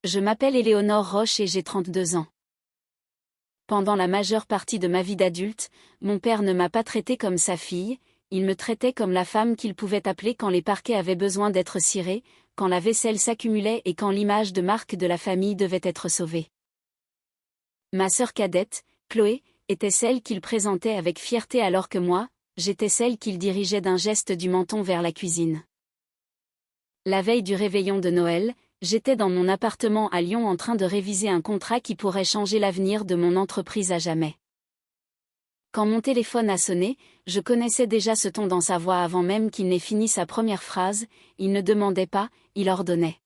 Je m'appelle Éléonore Roche et j'ai 32 ans. Pendant la majeure partie de ma vie d'adulte, mon père ne m'a pas traitée comme sa fille, il me traitait comme la femme qu'il pouvait appeler quand les parquets avaient besoin d'être cirés, quand la vaisselle s'accumulait et quand l'image de marque de la famille devait être sauvée. Ma sœur cadette, Chloé, était celle qu'il présentait avec fierté alors que moi, j'étais celle qu'il dirigeait d'un geste du menton vers la cuisine. La veille du réveillon de Noël, j'étais dans mon appartement à Lyon en train de réviser un contrat qui pourrait changer l'avenir de mon entreprise à jamais. Quand mon téléphone a sonné, je connaissais déjà ce ton dans sa voix avant même qu'il n'ait fini sa première phrase, il ne demandait pas, il ordonnait.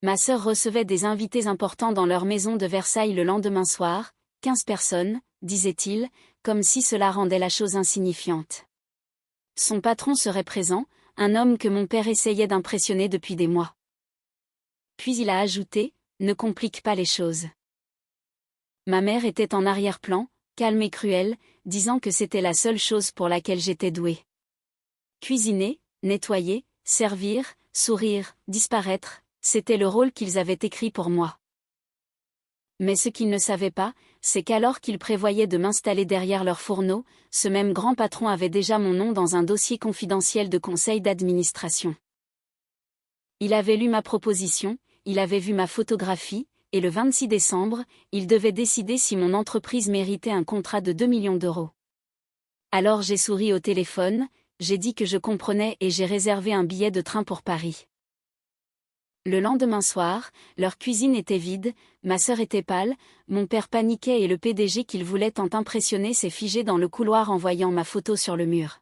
Ma sœur recevait des invités importants dans leur maison de Versailles le lendemain soir, 15 personnes, disait-il, comme si cela rendait la chose insignifiante. Son patron serait présent, un homme que mon père essayait d'impressionner depuis des mois. Puis il a ajouté, ne complique pas les choses. Ma mère était en arrière-plan, calme et cruelle, disant que c'était la seule chose pour laquelle j'étais douée. Cuisiner, nettoyer, servir, sourire, disparaître, c'était le rôle qu'ils avaient écrit pour moi. Mais ce qu'ils ne savaient pas, c'est qu'alors qu'ils prévoyaient de m'installer derrière leur fourneau, ce même grand patron avait déjà mon nom dans un dossier confidentiel de conseil d'administration. Il avait lu ma proposition, il avait vu ma photographie, et le 26 décembre, il devait décider si mon entreprise méritait un contrat de 2 millions d'euros. Alors j'ai souri au téléphone, j'ai dit que je comprenais et j'ai réservé un billet de train pour Paris. Le lendemain soir, leur cuisine était vide, ma sœur était pâle, mon père paniquait et le PDG qu'il voulait tant impressionner s'est figé dans le couloir en voyant ma photo sur le mur.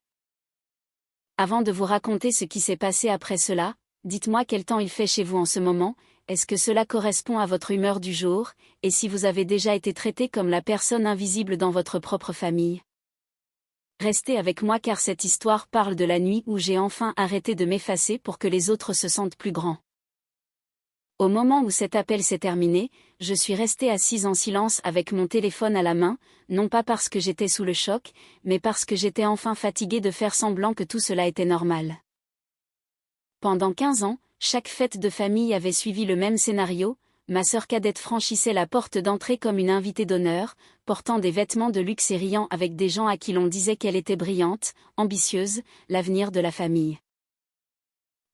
Avant de vous raconter ce qui s'est passé après cela, dites-moi quel temps il fait chez vous en ce moment, est-ce que cela correspond à votre humeur du jour, et si vous avez déjà été traité comme la personne invisible dans votre propre famille. Restez avec moi car cette histoire parle de la nuit où j'ai enfin arrêté de m'effacer pour que les autres se sentent plus grands. Au moment où cet appel s'est terminé, je suis restée assise en silence avec mon téléphone à la main, non pas parce que j'étais sous le choc, mais parce que j'étais enfin fatiguée de faire semblant que tout cela était normal. Pendant 15 ans, chaque fête de famille avait suivi le même scénario, ma sœur cadette franchissait la porte d'entrée comme une invitée d'honneur, portant des vêtements de luxe et riant avec des gens à qui l'on disait qu'elle était brillante, ambitieuse, l'avenir de la famille.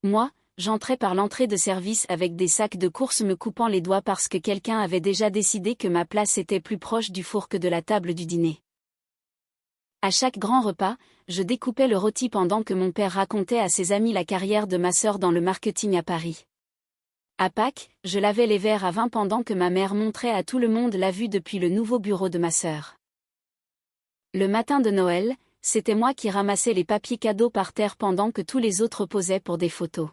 Moi, j'entrais par l'entrée de service avec des sacs de courses me coupant les doigts parce que quelqu'un avait déjà décidé que ma place était plus proche du four que de la table du dîner. À chaque grand repas, je découpais le rôti pendant que mon père racontait à ses amis la carrière de ma sœur dans le marketing à Paris. À Pâques, je lavais les verres à vin pendant que ma mère montrait à tout le monde la vue depuis le nouveau bureau de ma sœur. Le matin de Noël, c'était moi qui ramassais les papiers cadeaux par terre pendant que tous les autres posaient pour des photos.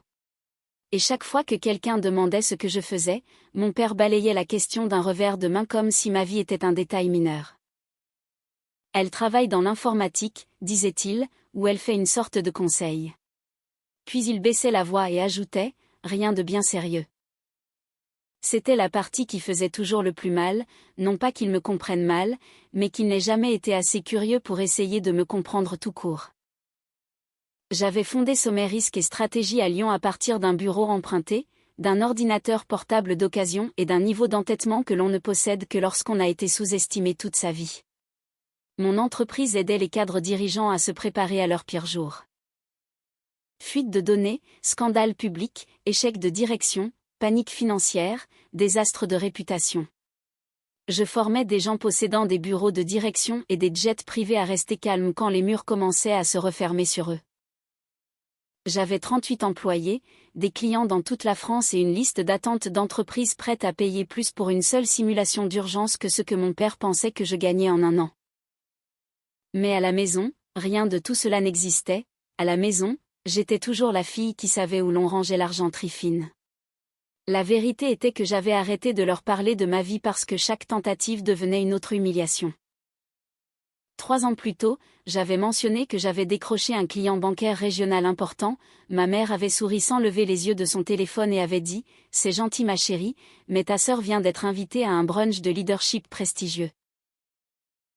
Et chaque fois que quelqu'un demandait ce que je faisais, mon père balayait la question d'un revers de main comme si ma vie était un détail mineur. Elle travaille dans l'informatique, disait-il, ou elle fait une sorte de conseil. Puis il baissait la voix et ajoutait, rien de bien sérieux. C'était la partie qui faisait toujours le plus mal, non pas qu'il me comprenne mal, mais qu'il n'ait jamais été assez curieux pour essayer de me comprendre tout court. J'avais fondé Sommet Risque et Stratégie à Lyon à partir d'un bureau emprunté, d'un ordinateur portable d'occasion et d'un niveau d'entêtement que l'on ne possède que lorsqu'on a été sous-estimé toute sa vie. Mon entreprise aidait les cadres dirigeants à se préparer à leur pire jour. Fuite de données, scandale public, échec de direction, panique financière, désastre de réputation. Je formais des gens possédant des bureaux de direction et des jets privés à rester calmes quand les murs commençaient à se refermer sur eux. J'avais 38 employés, des clients dans toute la France et une liste d'attente d'entreprises prêtes à payer plus pour une seule simulation d'urgence que ce que mon père pensait que je gagnais en un an. Mais à la maison, rien de tout cela n'existait, à la maison, j'étais toujours la fille qui savait où l'on rangeait l'argenterie fine. La vérité était que j'avais arrêté de leur parler de ma vie parce que chaque tentative devenait une autre humiliation. 3 ans plus tôt, j'avais mentionné que j'avais décroché un client bancaire régional important, ma mère avait souri sans lever les yeux de son téléphone et avait dit « C'est gentil ma chérie, mais ta sœur vient d'être invitée à un brunch de leadership prestigieux. »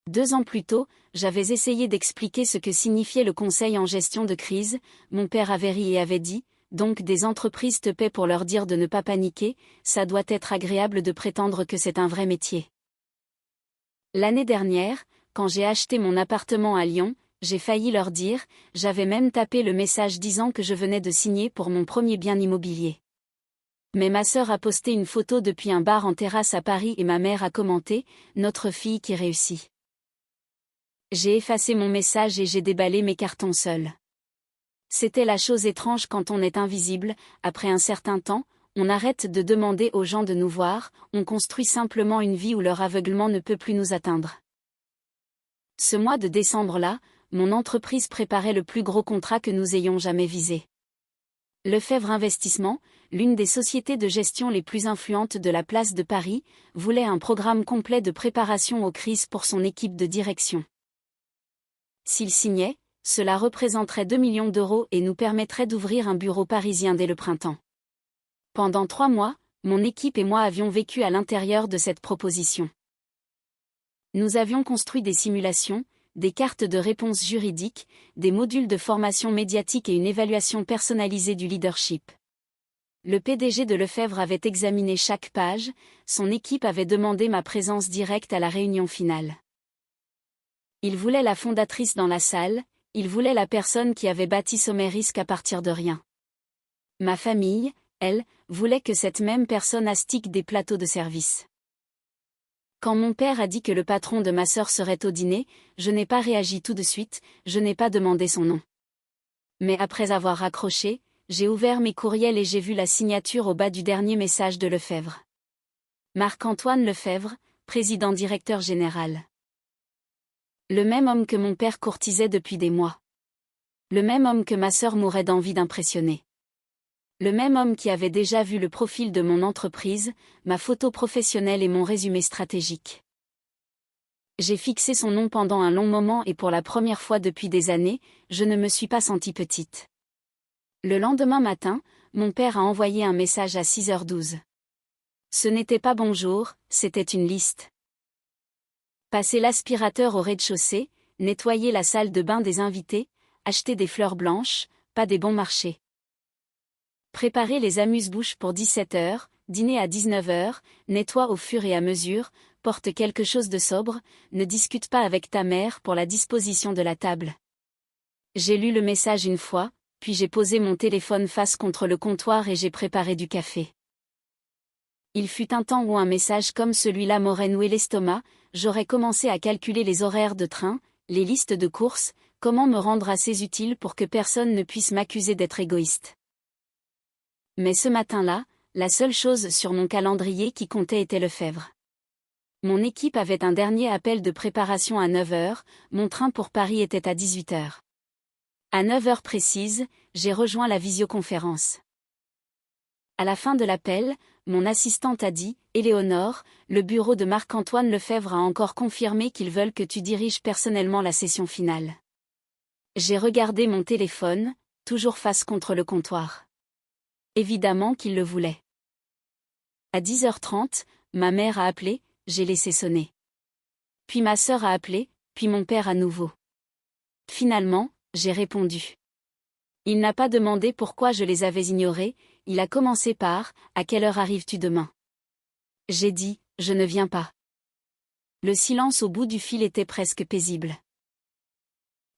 2 ans plus tôt, j'avais essayé d'expliquer ce que signifiait le conseil en gestion de crise, mon père avait ri et avait dit « donc des entreprises te paient pour leur dire de ne pas paniquer, ça doit être agréable de prétendre que c'est un vrai métier. L'année dernière, quand j'ai acheté mon appartement à Lyon, j'ai failli leur dire, j'avais même tapé le message disant que je venais de signer pour mon premier bien immobilier. Mais ma sœur a posté une photo depuis un bar en terrasse à Paris et ma mère a commenté, notre fille qui réussit. J'ai effacé mon message et j'ai déballé mes cartons seule. C'était la chose étrange quand on est invisible, après un certain temps, on arrête de demander aux gens de nous voir, on construit simplement une vie où leur aveuglement ne peut plus nous atteindre. Ce mois de décembre-là, mon entreprise préparait le plus gros contrat que nous ayons jamais visé. Lefebvre Investissement, l'une des sociétés de gestion les plus influentes de la place de Paris, voulait un programme complet de préparation aux crises pour son équipe de direction. S'il signait, cela représenterait 2 millions d'euros et nous permettrait d'ouvrir un bureau parisien dès le printemps. Pendant 3 mois, mon équipe et moi avions vécu à l'intérieur de cette proposition. Nous avions construit des simulations, des cartes de réponse juridiques, des modules de formation médiatique et une évaluation personnalisée du leadership. Le PDG de Lefebvre avait examiné chaque page, son équipe avait demandé ma présence directe à la réunion finale. Il voulait la fondatrice dans la salle, il voulait la personne qui avait bâti Sommerisque à partir de rien. Ma famille, elle, voulait que cette même personne astique des plateaux de service. Quand mon père a dit que le patron de ma sœur serait au dîner, je n'ai pas réagi tout de suite, je n'ai pas demandé son nom. Mais après avoir raccroché, j'ai ouvert mes courriels et j'ai vu la signature au bas du dernier message de Lefebvre. Marc-Antoine Lefebvre, président directeur général. Le même homme que mon père courtisait depuis des mois. Le même homme que ma sœur mourait d'envie d'impressionner. Le même homme qui avait déjà vu le profil de mon entreprise, ma photo professionnelle et mon résumé stratégique. J'ai fixé son nom pendant un long moment et pour la première fois depuis des années, je ne me suis pas sentie petite. Le lendemain matin, mon père a envoyé un message à 6h12. Ce n'était pas bonjour, c'était une liste. Passer l'aspirateur au rez-de-chaussée, nettoyer la salle de bain des invités, acheter des fleurs blanches, pas des bons marchés. Préparer les amuse-bouches pour 17h, dîner à 19h, nettoie au fur et à mesure, porte quelque chose de sobre, ne discute pas avec ta mère pour la disposition de la table. J'ai lu le message une fois, puis j'ai posé mon téléphone face contre le comptoir et j'ai préparé du café. Il fut un temps où un message comme celui-là m'aurait noué l'estomac, j'aurais commencé à calculer les horaires de train, les listes de courses, comment me rendre assez utile pour que personne ne puisse m'accuser d'être égoïste. Mais ce matin-là, la seule chose sur mon calendrier qui comptait était Lefebvre. Mon équipe avait un dernier appel de préparation à 9h, mon train pour Paris était à 18h. À 9h précises, j'ai rejoint la visioconférence. À la fin de l'appel, mon assistante a dit, « Éléonore, le bureau de Marc-Antoine Lefebvre a encore confirmé qu'ils veulent que tu diriges personnellement la session finale. » J'ai regardé mon téléphone, toujours face contre le comptoir. Évidemment qu'il le voulait. À 10h30, ma mère a appelé, j'ai laissé sonner. Puis ma sœur a appelé, puis mon père à nouveau. Finalement, j'ai répondu. Il n'a pas demandé pourquoi je les avais ignorés, il a commencé par « À quelle heure arrives-tu demain ?» J'ai dit « Je ne viens pas ». Le silence au bout du fil était presque paisible.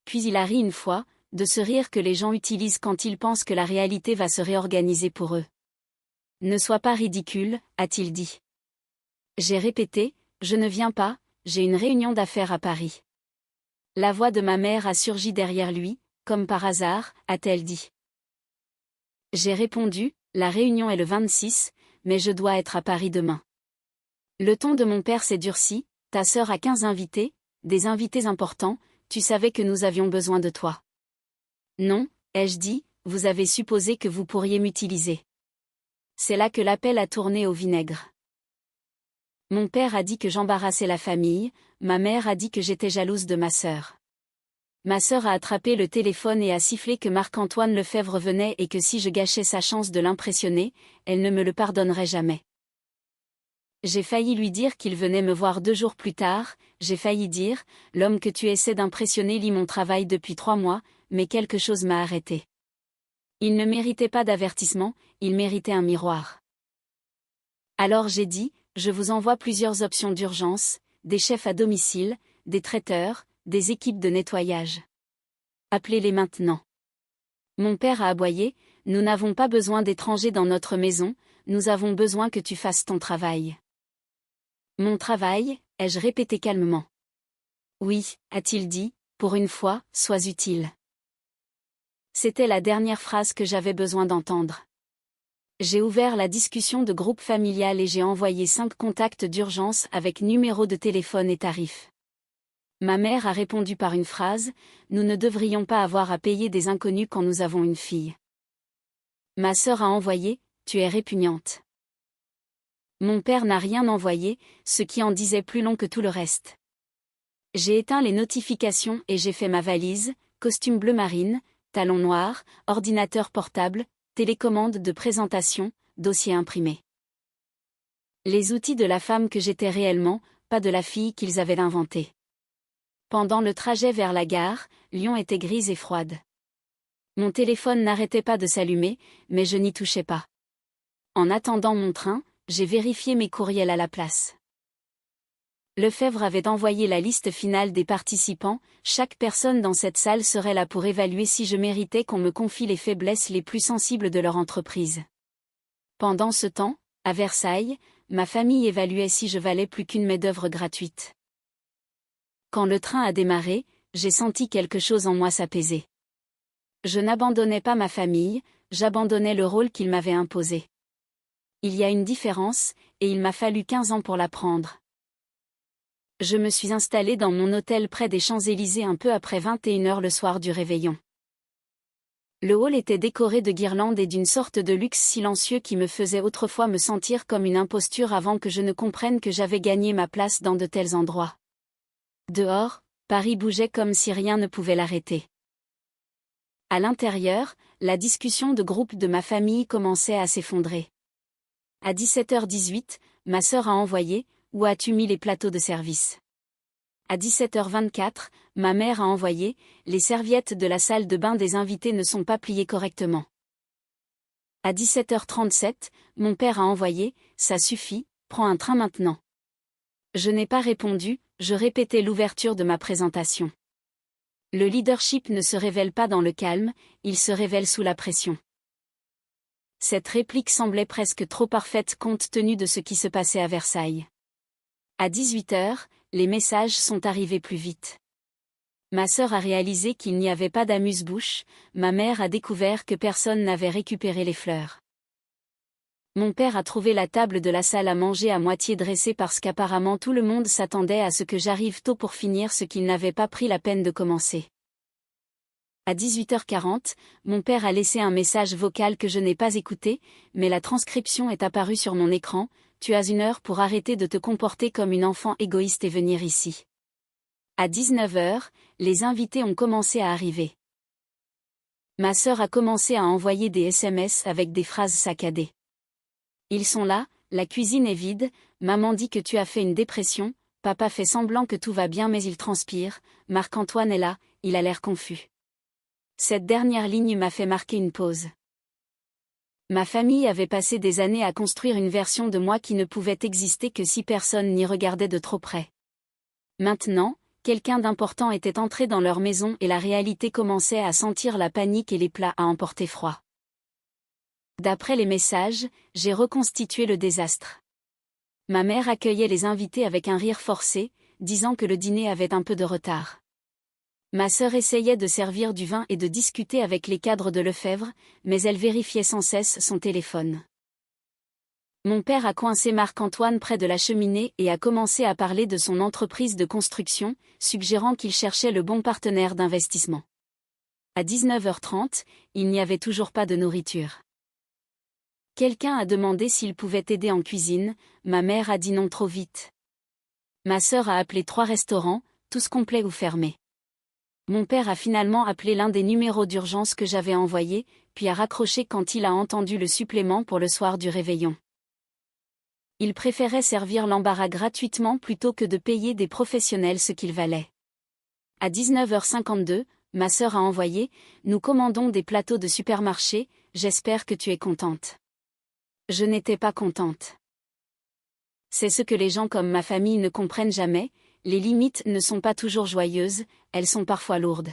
Puis il a ri une fois, de ce rire que les gens utilisent quand ils pensent que la réalité va se réorganiser pour eux. « Ne sois pas ridicule », a-t-il dit. J'ai répété « Je ne viens pas, j'ai une réunion d'affaires à Paris ». La voix de ma mère a surgi derrière lui, comme par hasard, a-t-elle dit. J'ai répondu, la réunion est le 26, mais je dois être à Paris demain. Le ton de mon père s'est durci, ta sœur a 15 invités, des invités importants, tu savais que nous avions besoin de toi. Non, ai-je dit, vous avez supposé que vous pourriez m'utiliser. C'est là que l'appel a tourné au vinaigre. Mon père a dit que j'embarrassais la famille, ma mère a dit que j'étais jalouse de ma sœur. Ma sœur a attrapé le téléphone et a sifflé que Marc-Antoine Lefebvre venait et que si je gâchais sa chance de l'impressionner, elle ne me le pardonnerait jamais. J'ai failli lui dire qu'il venait me voir 2 jours plus tard, j'ai failli dire, l'homme que tu essaies d'impressionner lit mon travail depuis 3 mois, mais quelque chose m'a arrêté. Il ne méritait pas d'avertissement, il méritait un miroir. Alors j'ai dit, je vous envoie plusieurs options d'urgence, des chefs à domicile, des traiteurs, des équipes de nettoyage. Appelez-les maintenant. Mon père a aboyé, nous n'avons pas besoin d'étrangers dans notre maison, nous avons besoin que tu fasses ton travail. Mon travail, ai-je répété calmement. Oui, a-t-il dit, pour une fois, sois utile. C'était la dernière phrase que j'avais besoin d'entendre. J'ai ouvert la discussion de groupe familial et j'ai envoyé 5 contacts d'urgence avec numéro de téléphone et tarif. Ma mère a répondu par une phrase, nous ne devrions pas avoir à payer des inconnus quand nous avons une fille. Ma sœur a envoyé, tu es répugnante. Mon père n'a rien envoyé, ce qui en disait plus long que tout le reste. J'ai éteint les notifications et j'ai fait ma valise, costume bleu marine, talons noirs, ordinateur portable, télécommande de présentation, dossier imprimé. Les outils de la femme que j'étais réellement, pas de la fille qu'ils avaient inventée. Pendant le trajet vers la gare, Lyon était grise et froide. Mon téléphone n'arrêtait pas de s'allumer, mais je n'y touchais pas. En attendant mon train, j'ai vérifié mes courriels à la place. Lefebvre avait envoyé la liste finale des participants, chaque personne dans cette salle serait là pour évaluer si je méritais qu'on me confie les faiblesses les plus sensibles de leur entreprise. Pendant ce temps, à Versailles, ma famille évaluait si je valais plus qu'une main-d'œuvre gratuite. Quand le train a démarré, j'ai senti quelque chose en moi s'apaiser. Je n'abandonnais pas ma famille, j'abandonnais le rôle qu'ils m'avaient imposé. Il y a une différence, et il m'a fallu 15 ans pour l'apprendre. Je me suis installée dans mon hôtel près des Champs-Élysées un peu après 21h le soir du réveillon. Le hall était décoré de guirlandes et d'une sorte de luxe silencieux qui me faisait autrefois me sentir comme une imposture avant que je ne comprenne que j'avais gagné ma place dans de tels endroits. Dehors, Paris bougeait comme si rien ne pouvait l'arrêter. À l'intérieur, la discussion de groupe de ma famille commençait à s'effondrer. À 17h18, ma sœur a envoyé « Où as-tu mis les plateaux de service ?» À 17h24, ma mère a envoyé « Les serviettes de la salle de bain des invités ne sont pas pliées correctement. » À 17h37, mon père a envoyé « Ça suffit, prends un train maintenant. » Je n'ai pas répondu, je répétais l'ouverture de ma présentation. Le leadership ne se révèle pas dans le calme, il se révèle sous la pression. Cette réplique semblait presque trop parfaite compte tenu de ce qui se passait à Versailles. À 18h, les messages sont arrivés plus vite. Ma sœur a réalisé qu'il n'y avait pas d'amuse-bouche, ma mère a découvert que personne n'avait récupéré les fleurs. Mon père a trouvé la table de la salle à manger à moitié dressée parce qu'apparemment tout le monde s'attendait à ce que j'arrive tôt pour finir ce qu'il n'avait pas pris la peine de commencer. À 18h40, mon père a laissé un message vocal que je n'ai pas écouté, mais la transcription est apparue sur mon écran. Tu as 1 heure pour arrêter de te comporter comme une enfant égoïste et venir ici. À 19h, les invités ont commencé à arriver. Ma sœur a commencé à envoyer des SMS avec des phrases saccadées. Ils sont là, la cuisine est vide, maman dit que tu as fait une dépression, papa fait semblant que tout va bien mais il transpire, Marc-Antoine est là, il a l'air confus. Cette dernière ligne m'a fait marquer une pause. Ma famille avait passé des années à construire une version de moi qui ne pouvait exister que si personne n'y regardait de trop près. Maintenant, quelqu'un d'important était entré dans leur maison et la réalité commençait à sentir la panique et les plats à emporter froid. D'après les messages, j'ai reconstitué le désastre. Ma mère accueillait les invités avec un rire forcé, disant que le dîner avait un peu de retard. Ma sœur essayait de servir du vin et de discuter avec les cadres de Lefebvre, mais elle vérifiait sans cesse son téléphone. Mon père a coincé Marc-Antoine près de la cheminée et a commencé à parler de son entreprise de construction, suggérant qu'il cherchait le bon partenaire d'investissement. À 19h30, il n'y avait toujours pas de nourriture. Quelqu'un a demandé s'il pouvait aider en cuisine, ma mère a dit non trop vite. Ma sœur a appelé 3 restaurants, tous complets ou fermés. Mon père a finalement appelé l'un des numéros d'urgence que j'avais envoyés, puis a raccroché quand il a entendu le supplément pour le soir du réveillon. Il préférait servir l'embarras gratuitement plutôt que de payer des professionnels ce qu'il valait. À 19h52, ma sœur a envoyé, nous commandons des plateaux de supermarché, j'espère que tu es contente. Je n'étais pas contente. C'est ce que les gens comme ma famille ne comprennent jamais, les limites ne sont pas toujours joyeuses, elles sont parfois lourdes.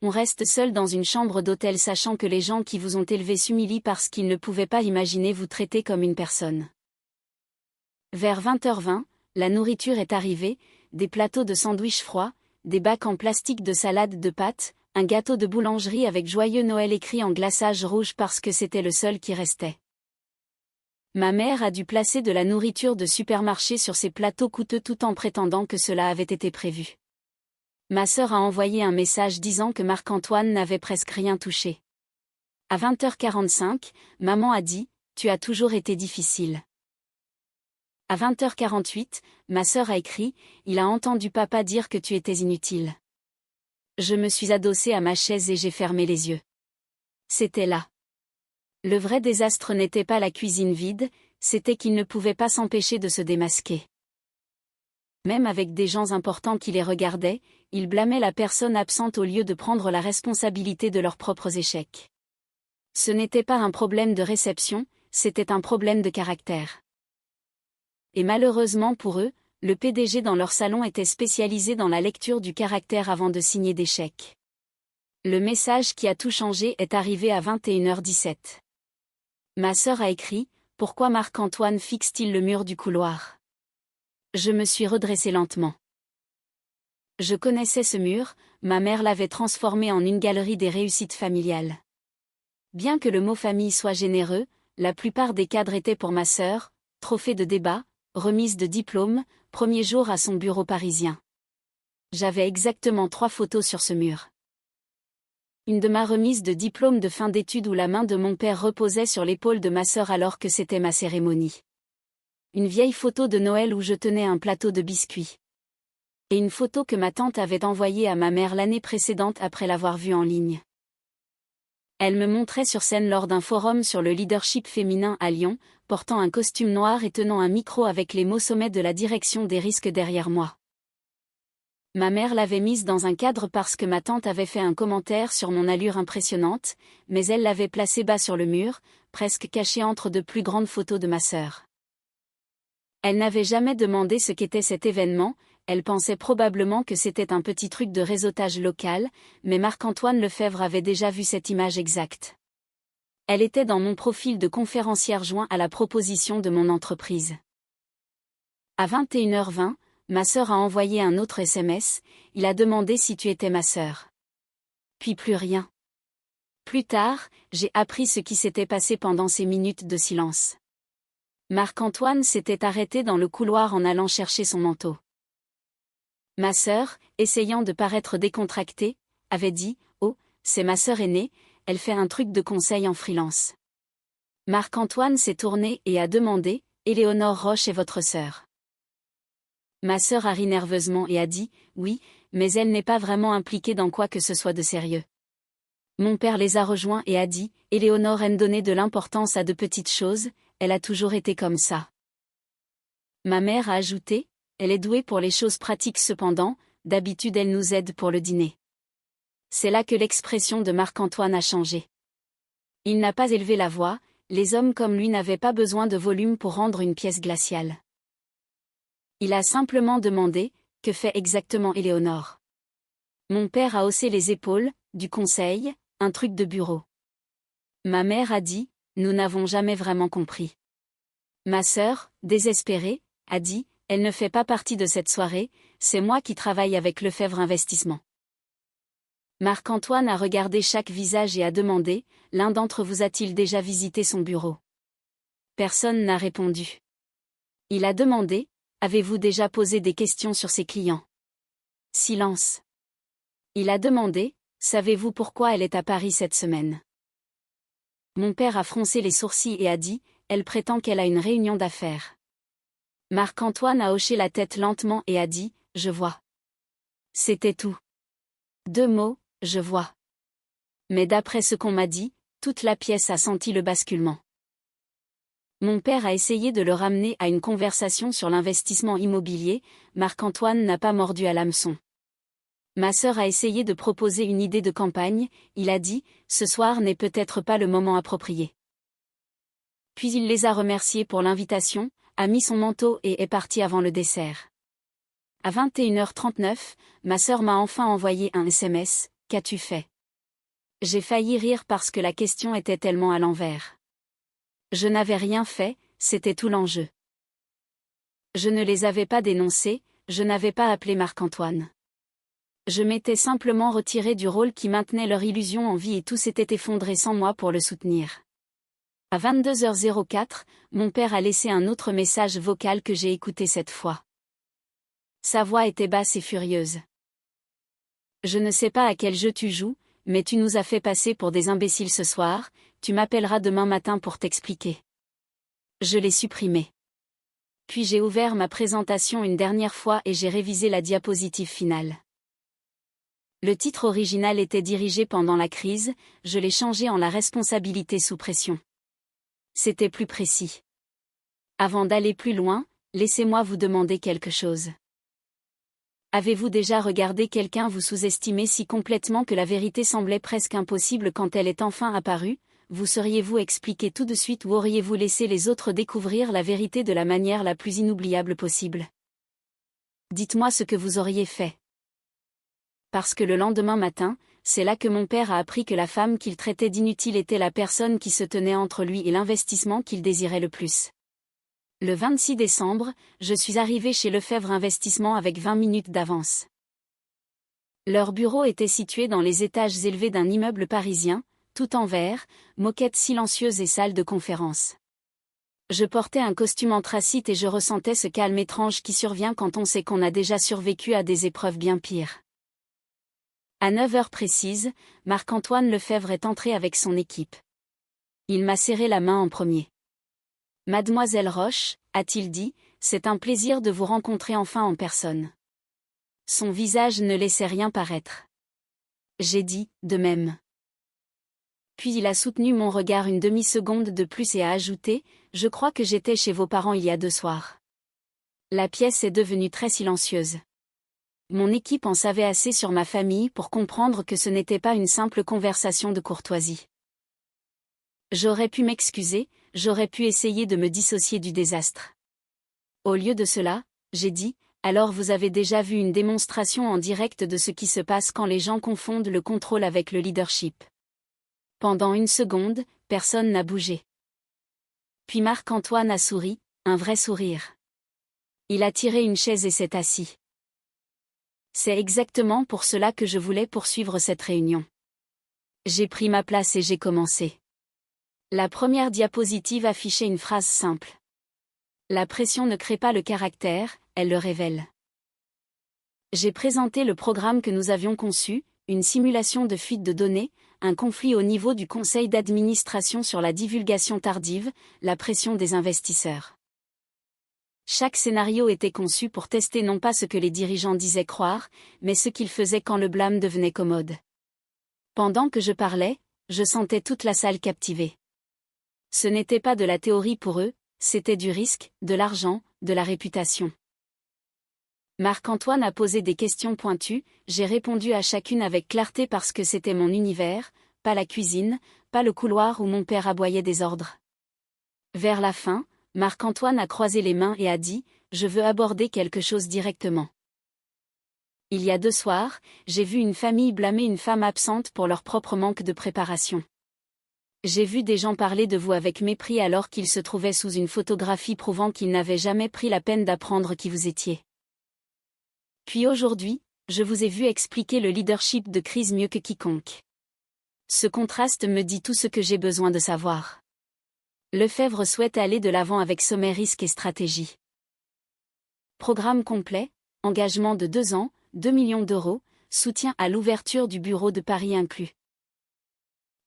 On reste seul dans une chambre d'hôtel sachant que les gens qui vous ont élevé s'humilient parce qu'ils ne pouvaient pas imaginer vous traiter comme une personne. Vers 20h20, la nourriture est arrivée, des plateaux de sandwich froids, des bacs en plastique de salade de pâtes, un gâteau de boulangerie avec Joyeux Noël écrit en glaçage rouge parce que c'était le seul qui restait. Ma mère a dû placer de la nourriture de supermarché sur ces plateaux coûteux tout en prétendant que cela avait été prévu. Ma sœur a envoyé un message disant que Marc-Antoine n'avait presque rien touché. À 20h45, maman a dit « Tu as toujours été difficile ». À 20h48, ma sœur a écrit « Il a entendu papa dire que tu étais inutile ». Je me suis adossée à ma chaise et j'ai fermé les yeux. C'était là. Le vrai désastre n'était pas la cuisine vide, c'était qu'il ne pouvait pas s'empêcher de se démasquer. Même avec des gens importants qui les regardaient, ils blâmaient la personne absente au lieu de prendre la responsabilité de leurs propres échecs. Ce n'était pas un problème de réception, c'était un problème de caractère. Et malheureusement pour eux, le PDG dans leur salon était spécialisé dans la lecture du caractère avant de signer des chèques. Le message qui a tout changé est arrivé à 21h17. Ma sœur a écrit « Pourquoi Marc-Antoine fixe-t-il le mur du couloir ?» Je me suis redressée lentement. Je connaissais ce mur, ma mère l'avait transformé en une galerie des réussites familiales. Bien que le mot famille soit généreux, la plupart des cadres étaient pour ma sœur, trophée de débat, remise de diplôme, premier jour à son bureau parisien. J'avais exactement 3 photos sur ce mur. Une de ma remise de diplôme de fin d'études où la main de mon père reposait sur l'épaule de ma sœur alors que c'était ma cérémonie. Une vieille photo de Noël où je tenais un plateau de biscuits. Et une photo que ma tante avait envoyée à ma mère l'année précédente après l'avoir vue en ligne. Elle me montrait sur scène lors d'un forum sur le leadership féminin à Lyon, portant un costume noir et tenant un micro avec les mots sommet de la direction des risques derrière moi. Ma mère l'avait mise dans un cadre parce que ma tante avait fait un commentaire sur mon allure impressionnante, mais elle l'avait placée bas sur le mur, presque cachée entre de plus grandes photos de ma sœur. Elle n'avait jamais demandé ce qu'était cet événement, elle pensait probablement que c'était un petit truc de réseautage local, mais Marc-Antoine Lefebvre avait déjà vu cette image exacte. Elle était dans mon profil de conférencière joint à la proposition de mon entreprise. À 21h20, ma sœur a envoyé un autre SMS, il a demandé si tu étais ma sœur. Puis plus rien. Plus tard, j'ai appris ce qui s'était passé pendant ces minutes de silence. Marc-Antoine s'était arrêté dans le couloir en allant chercher son manteau. Ma sœur, essayant de paraître décontractée, avait dit « Oh, c'est ma sœur aînée, elle fait un truc de conseil en freelance. » Marc-Antoine s'est tourné et a demandé « Éléonore Roche est votre sœur ?» Ma sœur a ri nerveusement et a dit « Oui, mais elle n'est pas vraiment impliquée dans quoi que ce soit de sérieux. » Mon père les a rejoints et a dit « Éléonore aime donner de l'importance à de petites choses, elle a toujours été comme ça. » Ma mère a ajouté « Elle est douée pour les choses pratiques cependant, d'habitude elle nous aide pour le dîner. » C'est là que l'expression de Marc-Antoine a changé. Il n'a pas élevé la voix, les hommes comme lui n'avaient pas besoin de volume pour rendre une pièce glaciale. Il a simplement demandé « Que fait exactement Éléonore ?» Mon père a haussé les épaules, du conseil, un truc de bureau. Ma mère a dit « Nous n'avons jamais vraiment compris. » Ma sœur, désespérée, a dit « Elle ne fait pas partie de cette soirée, c'est moi qui travaille avec Lefebvre Investissement. » Marc-Antoine a regardé chaque visage et a demandé « L'un d'entre vous a-t-il déjà visité son bureau ?» Personne n'a répondu. Il a demandé « Avez-vous déjà posé des questions sur ses clients ?» Silence. Il a demandé « Savez-vous pourquoi elle est à Paris cette semaine ?» Mon père a froncé les sourcils et a dit « Elle prétend qu'elle a une réunion d'affaires. » Marc-Antoine a hoché la tête lentement et a dit « Je vois. » C'était tout. 2 mots, je vois. Mais d'après ce qu'on m'a dit, toute la pièce a senti le basculement. Mon père a essayé de le ramener à une conversation sur l'investissement immobilier, Marc-Antoine n'a pas mordu à l'hameçon. Ma sœur a essayé de proposer une idée de campagne, il a dit, ce soir n'est peut-être pas le moment approprié. Puis il les a remerciés pour l'invitation, a mis son manteau et est parti avant le dessert. À 21h39, ma sœur m'a enfin envoyé un SMS, « Qu'as-tu fait ?» J'ai failli rire parce que la question était tellement à l'envers. Je n'avais rien fait, c'était tout l'enjeu. Je ne les avais pas dénoncés, je n'avais pas appelé Marc-Antoine. Je m'étais simplement retiré du rôle qui maintenait leur illusion en vie et tout s'était effondré sans moi pour le soutenir. À 22h04, mon père a laissé un autre message vocal que j'ai écouté cette fois. Sa voix était basse et furieuse. Je ne sais pas à quel jeu tu joues, mais tu nous as fait passer pour des imbéciles ce soir, tu m'appelleras demain matin pour t'expliquer. Je l'ai supprimé. Puis j'ai ouvert ma présentation une dernière fois et j'ai révisé la diapositive finale. Le titre original était dirigé pendant la crise, je l'ai changé en la responsabilité sous pression. C'était plus précis. Avant d'aller plus loin, laissez-moi vous demander quelque chose. Avez-vous déjà regardé quelqu'un vous sous-estimer si complètement que la vérité semblait presque impossible quand elle est enfin apparue? Vous seriez-vous expliqué tout de suite ou auriez-vous laissé les autres découvrir la vérité de la manière la plus inoubliable possible? Dites-moi ce que vous auriez fait. Parce que le lendemain matin, c'est là que mon père a appris que la femme qu'il traitait d'inutile était la personne qui se tenait entre lui et l'investissement qu'il désirait le plus. Le 26 décembre, je suis arrivé chez Lefebvre Investissement avec 20 minutes d'avance. Leur bureau était situé dans les étages élevés d'un immeuble parisien, tout en verre, moquette silencieuse et salle de conférence. Je portais un costume anthracite et je ressentais ce calme étrange qui survient quand on sait qu'on a déjà survécu à des épreuves bien pires. À 9h précises, Marc-Antoine Lefebvre est entré avec son équipe. Il m'a serré la main en premier. « Mademoiselle Roche, a-t-il dit, c'est un plaisir de vous rencontrer enfin en personne. » Son visage ne laissait rien paraître. J'ai dit, de même. Puis il a soutenu mon regard une demi-seconde de plus et a ajouté, « Je crois que j'étais chez vos parents il y a 2 soirs. » La pièce est devenue très silencieuse. Mon équipe en savait assez sur ma famille pour comprendre que ce n'était pas une simple conversation de courtoisie. J'aurais pu m'excuser, j'aurais pu essayer de me dissocier du désastre. Au lieu de cela, j'ai dit, alors vous avez déjà vu une démonstration en direct de ce qui se passe quand les gens confondent le contrôle avec le leadership. Pendant 1 seconde, personne n'a bougé. Puis Marc-Antoine a souri, un vrai sourire. Il a tiré une chaise et s'est assis. C'est exactement pour cela que je voulais poursuivre cette réunion. J'ai pris ma place et j'ai commencé. La première diapositive affichait une phrase simple. La pression ne crée pas le caractère, elle le révèle. J'ai présenté le programme que nous avions conçu, une simulation de fuite de données, un conflit au niveau du conseil d'administration sur la divulgation tardive, la pression des investisseurs. Chaque scénario était conçu pour tester non pas ce que les dirigeants disaient croire, mais ce qu'ils faisaient quand le blâme devenait commode. Pendant que je parlais, je sentais toute la salle captivée. Ce n'était pas de la théorie pour eux, c'était du risque, de l'argent, de la réputation. Marc-Antoine a posé des questions pointues, j'ai répondu à chacune avec clarté parce que c'était mon univers, pas la cuisine, pas le couloir où mon père aboyait des ordres. Vers la fin, Marc-Antoine a croisé les mains et a dit, « Je veux aborder quelque chose directement. Il y a 2 soirs, j'ai vu une famille blâmer une femme absente pour leur propre manque de préparation. J'ai vu des gens parler de vous avec mépris alors qu'ils se trouvaient sous une photographie prouvant qu'ils n'avaient jamais pris la peine d'apprendre qui vous étiez. Puis aujourd'hui, je vous ai vu expliquer le leadership de crise mieux que quiconque. Ce contraste me dit tout ce que j'ai besoin de savoir. Lefebvre souhaite aller de l'avant avec sommet, risque et stratégie. Programme complet, engagement de 2 ans, 2 millions d'euros, soutien à l'ouverture du bureau de Paris inclus.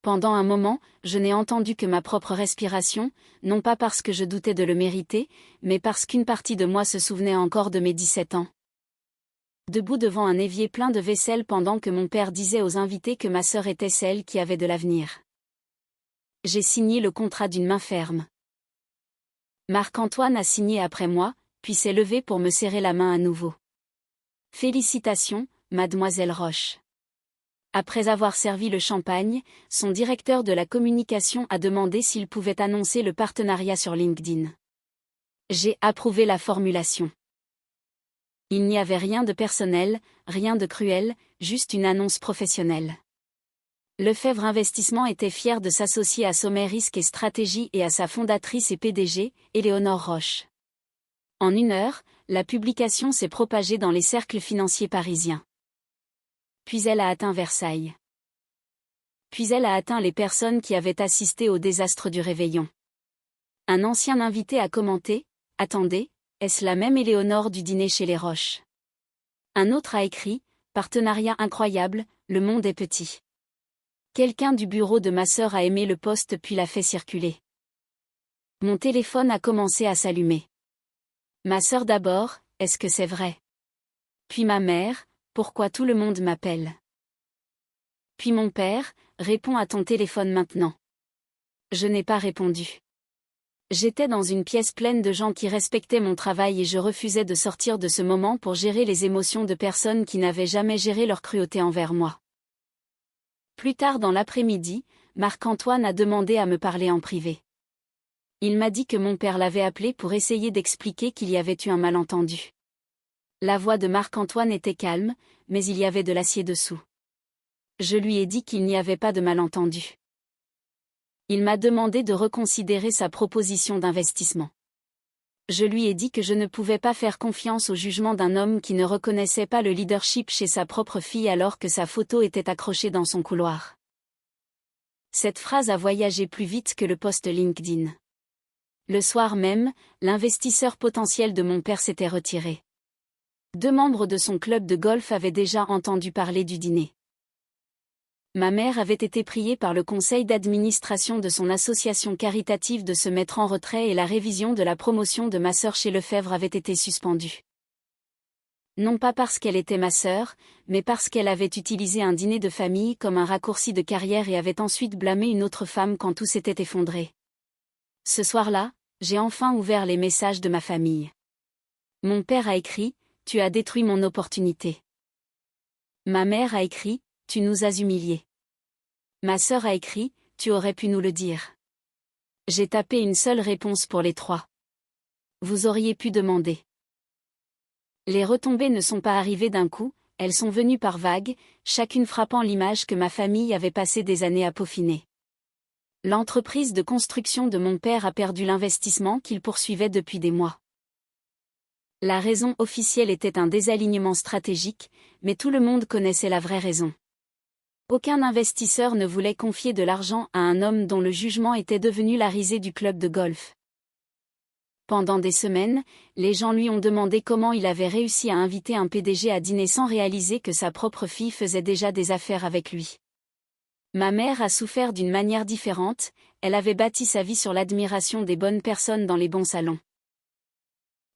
Pendant un moment, je n'ai entendu que ma propre respiration, non pas parce que je doutais de le mériter, mais parce qu'une partie de moi se souvenait encore de mes 17 ans. Debout devant un évier plein de vaisselle pendant que mon père disait aux invités que ma sœur était celle qui avait de l'avenir. J'ai signé le contrat d'une main ferme. Marc-Antoine a signé après moi, puis s'est levé pour me serrer la main à nouveau. Félicitations, Mademoiselle Roche. Après avoir servi le champagne, son directeur de la communication a demandé s'il pouvait annoncer le partenariat sur LinkedIn. J'ai approuvé la formulation. Il n'y avait rien de personnel, rien de cruel, juste une annonce professionnelle. Lefebvre Investissement était fier de s'associer à Sommet Risque et Stratégie et à sa fondatrice et PDG, Éléonore Roche. En 1 heure, la publication s'est propagée dans les cercles financiers parisiens. Puis elle a atteint Versailles. Puis elle a atteint les personnes qui avaient assisté au désastre du réveillon. Un ancien invité a commenté « Attendez, est-ce la même Éléonore du dîner chez les Roches ?» Un autre a écrit « Partenariat incroyable, le monde est petit. » Quelqu'un du bureau de ma sœur a aimé le post puis l'a fait circuler. Mon téléphone a commencé à s'allumer. Ma sœur d'abord, est-ce que c'est vrai? Puis ma mère, pourquoi tout le monde m'appelle? Puis mon père, réponds à ton téléphone maintenant. Je n'ai pas répondu. J'étais dans une pièce pleine de gens qui respectaient mon travail et je refusais de sortir de ce moment pour gérer les émotions de personnes qui n'avaient jamais géré leur cruauté envers moi. Plus tard dans l'après-midi, Marc-Antoine a demandé à me parler en privé. Il m'a dit que mon père l'avait appelé pour essayer d'expliquer qu'il y avait eu un malentendu. La voix de Marc-Antoine était calme, mais il y avait de l'acier dessous. Je lui ai dit qu'il n'y avait pas de malentendu. Il m'a demandé de reconsidérer sa proposition d'investissement. Je lui ai dit que je ne pouvais pas faire confiance au jugement d'un homme qui ne reconnaissait pas le leadership chez sa propre fille alors que sa photo était accrochée dans son couloir. Cette phrase a voyagé plus vite que le post LinkedIn. Le soir même, l'investisseur potentiel de mon père s'était retiré. 2 membres de son club de golf avaient déjà entendu parler du dîner. Ma mère avait été priée par le conseil d'administration de son association caritative de se mettre en retrait et la révision de la promotion de ma sœur chez Lefebvre avait été suspendue. Non pas parce qu'elle était ma sœur, mais parce qu'elle avait utilisé un dîner de famille comme un raccourci de carrière et avait ensuite blâmé une autre femme quand tout s'était effondré. Ce soir-là, j'ai enfin ouvert les messages de ma famille. Mon père a écrit « Tu as détruit mon opportunité ». Ma mère a écrit « Tu nous as humiliés ». Ma sœur a écrit « Tu aurais pu nous le dire ». J'ai tapé une seule réponse pour les 3. Vous auriez pu demander. Les retombées ne sont pas arrivées d'un coup, elles sont venues par vagues, chacune frappant l'image que ma famille avait passé des années à peaufiner. L'entreprise de construction de mon père a perdu l'investissement qu'il poursuivait depuis des mois. La raison officielle était un désalignement stratégique, mais tout le monde connaissait la vraie raison. Aucun investisseur ne voulait confier de l'argent à un homme dont le jugement était devenu la risée du club de golf. Pendant des semaines, les gens lui ont demandé comment il avait réussi à inviter un PDG à dîner sans réaliser que sa propre fille faisait déjà des affaires avec lui. Ma mère a souffert d'une manière différente, elle avait bâti sa vie sur l'admiration des bonnes personnes dans les bons salons.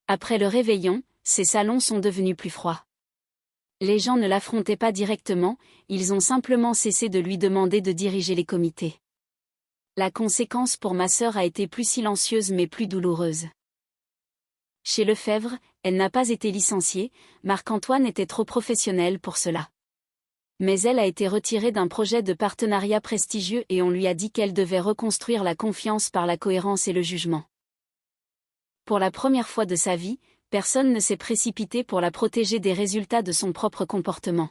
Après le réveillon, ces salons sont devenus plus froids. Les gens ne l'affrontaient pas directement, ils ont simplement cessé de lui demander de diriger les comités. La conséquence pour ma sœur a été plus silencieuse mais plus douloureuse. Chez Lefebvre, elle n'a pas été licenciée, Marc-Antoine était trop professionnel pour cela. Mais elle a été retirée d'un projet de partenariat prestigieux et on lui a dit qu'elle devait reconstruire la confiance par la cohérence et le jugement. Pour la première fois de sa vie, personne ne s'est précipité pour la protéger des résultats de son propre comportement.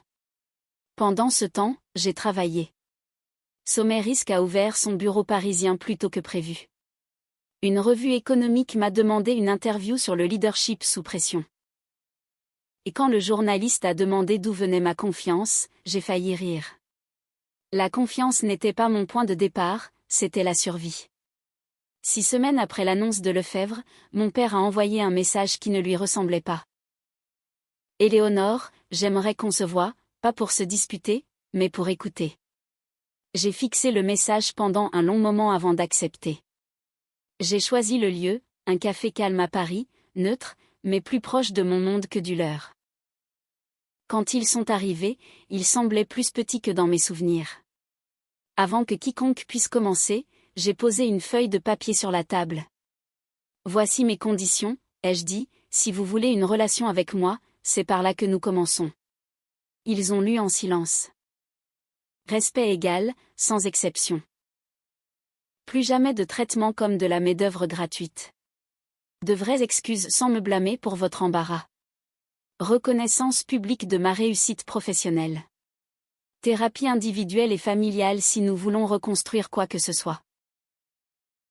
Pendant ce temps, j'ai travaillé. Sommet Risque a ouvert son bureau parisien plus tôt que prévu. Une revue économique m'a demandé une interview sur le leadership sous pression. Et quand le journaliste a demandé d'où venait ma confiance, j'ai failli rire. La confiance n'était pas mon point de départ, c'était la survie. 6 semaines après l'annonce de Lefebvre, mon père a envoyé un message qui ne lui ressemblait pas. Éléonore, j'aimerais qu'on se voie, pas pour se disputer, mais pour écouter. J'ai fixé le message pendant un long moment avant d'accepter. J'ai choisi le lieu, un café calme à Paris, neutre, mais plus proche de mon monde que du leur. Quand ils sont arrivés, ils semblaient plus petits que dans mes souvenirs. Avant que quiconque puisse commencer, j'ai posé une feuille de papier sur la table. Voici mes conditions, ai-je dit, si vous voulez une relation avec moi, c'est par là que nous commençons. Ils ont lu en silence. Respect égal, sans exception. Plus jamais de traitement comme de la main-d'œuvre gratuite. De vraies excuses sans me blâmer pour votre embarras. Reconnaissance publique de ma réussite professionnelle. Thérapie individuelle et familiale si nous voulons reconstruire quoi que ce soit.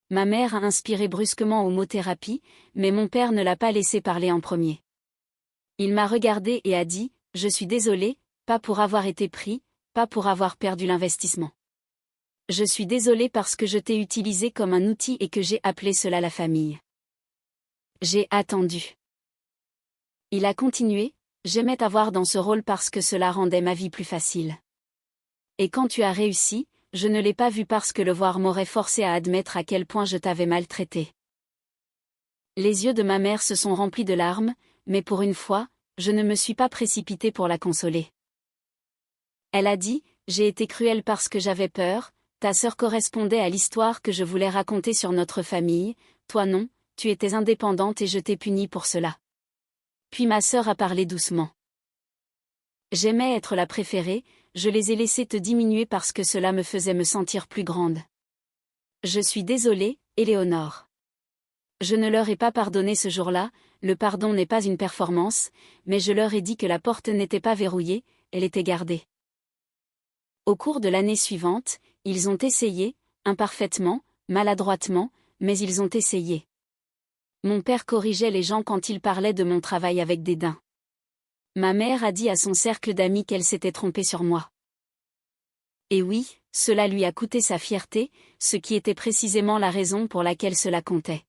Ma mère a inspiré brusquement au mot thérapie, mais mon père ne l'a pas laissé parler en premier. Il m'a regardé et a dit « Je suis désolé, pas pour avoir été pris, pas pour avoir perdu l'investissement. Je suis désolé parce que je t'ai utilisé comme un outil et que j'ai appelé cela la famille. » J'ai attendu. Il a continué « J'aimais t'avoir dans ce rôle parce que cela rendait ma vie plus facile. Et quand tu as réussi, je ne l'ai pas vu parce que le voir m'aurait forcé à admettre à quel point je t'avais maltraité. » Les yeux de ma mère se sont remplis de larmes, mais pour une fois, je ne me suis pas précipitée pour la consoler. Elle a dit « J'ai été cruelle parce que j'avais peur, ta sœur correspondait à l'histoire que je voulais raconter sur notre famille, toi non, tu étais indépendante et je t'ai punie pour cela. » Puis ma sœur a parlé doucement. « J'aimais être la préférée, je les ai laissés te diminuer parce que cela me faisait me sentir plus grande. Je suis désolée, Éléonore. Je ne leur ai pas pardonné ce jour-là, le pardon n'est pas une performance, mais je leur ai dit que la porte n'était pas verrouillée, elle était gardée. Au cours de l'année suivante, ils ont essayé, imparfaitement, maladroitement, mais ils ont essayé. Mon père corrigeait les gens quand ils parlaient de mon travail avec dédain. Ma mère a dit à son cercle d'amis qu'elle s'était trompée sur moi. Et oui, cela lui a coûté sa fierté, ce qui était précisément la raison pour laquelle cela comptait.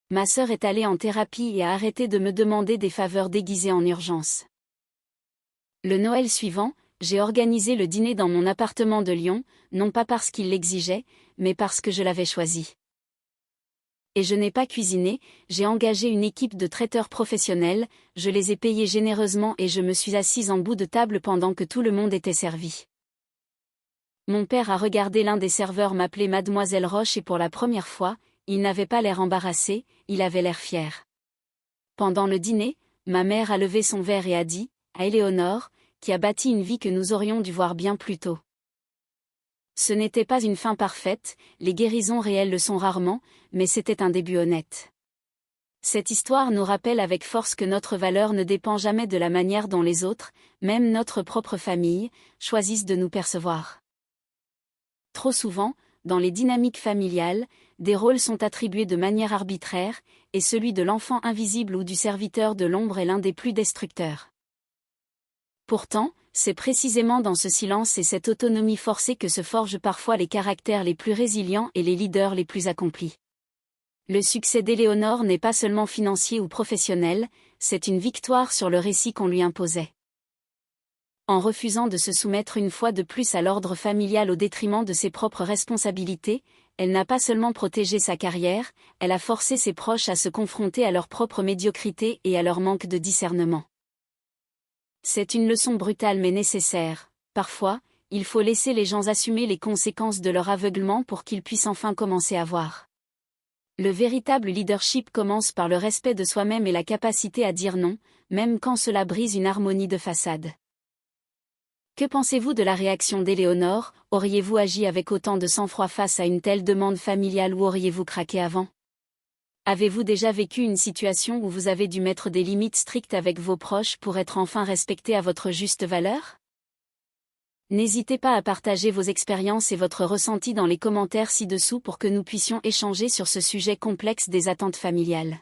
Ma sœur est allée en thérapie et a arrêté de me demander des faveurs déguisées en urgence. Le Noël suivant, j'ai organisé le dîner dans mon appartement de Lyon, non pas parce qu'il l'exigeait, mais parce que je l'avais choisi. Et je n'ai pas cuisiné, j'ai engagé une équipe de traiteurs professionnels, je les ai payés généreusement et je me suis assise en bout de table pendant que tout le monde était servi. Mon père a regardé l'un des serveurs m'appeler Mademoiselle Roche et pour la première fois, il n'avait pas l'air embarrassé, il avait l'air fier. Pendant le dîner, ma mère a levé son verre et a dit, à Éléonore, qui a bâti une vie que nous aurions dû voir bien plus tôt. Ce n'était pas une fin parfaite, les guérisons réelles le sont rarement, mais c'était un début honnête. Cette histoire nous rappelle avec force que notre valeur ne dépend jamais de la manière dont les autres, même notre propre famille, choisissent de nous percevoir. Trop souvent, dans les dynamiques familiales, des rôles sont attribués de manière arbitraire, et celui de l'enfant invisible ou du serviteur de l'ombre est l'un des plus destructeurs. Pourtant, c'est précisément dans ce silence et cette autonomie forcée que se forgent parfois les caractères les plus résilients et les leaders les plus accomplis. Le succès d'Éléonore n'est pas seulement financier ou professionnel, c'est une victoire sur le récit qu'on lui imposait. En refusant de se soumettre une fois de plus à l'ordre familial au détriment de ses propres responsabilités, elle n'a pas seulement protégé sa carrière, elle a forcé ses proches à se confronter à leur propre médiocrité et à leur manque de discernement. C'est une leçon brutale mais nécessaire. Parfois, il faut laisser les gens assumer les conséquences de leur aveuglement pour qu'ils puissent enfin commencer à voir. Le véritable leadership commence par le respect de soi-même et la capacité à dire non, même quand cela brise une harmonie de façade. Que pensez-vous de la réaction d'Éléonore? Auriez-vous agi avec autant de sang-froid face à une telle demande familiale ou auriez-vous craqué avant? Avez-vous déjà vécu une situation où vous avez dû mettre des limites strictes avec vos proches pour être enfin respecté à votre juste valeur? N'hésitez pas à partager vos expériences et votre ressenti dans les commentaires ci-dessous pour que nous puissions échanger sur ce sujet complexe des attentes familiales.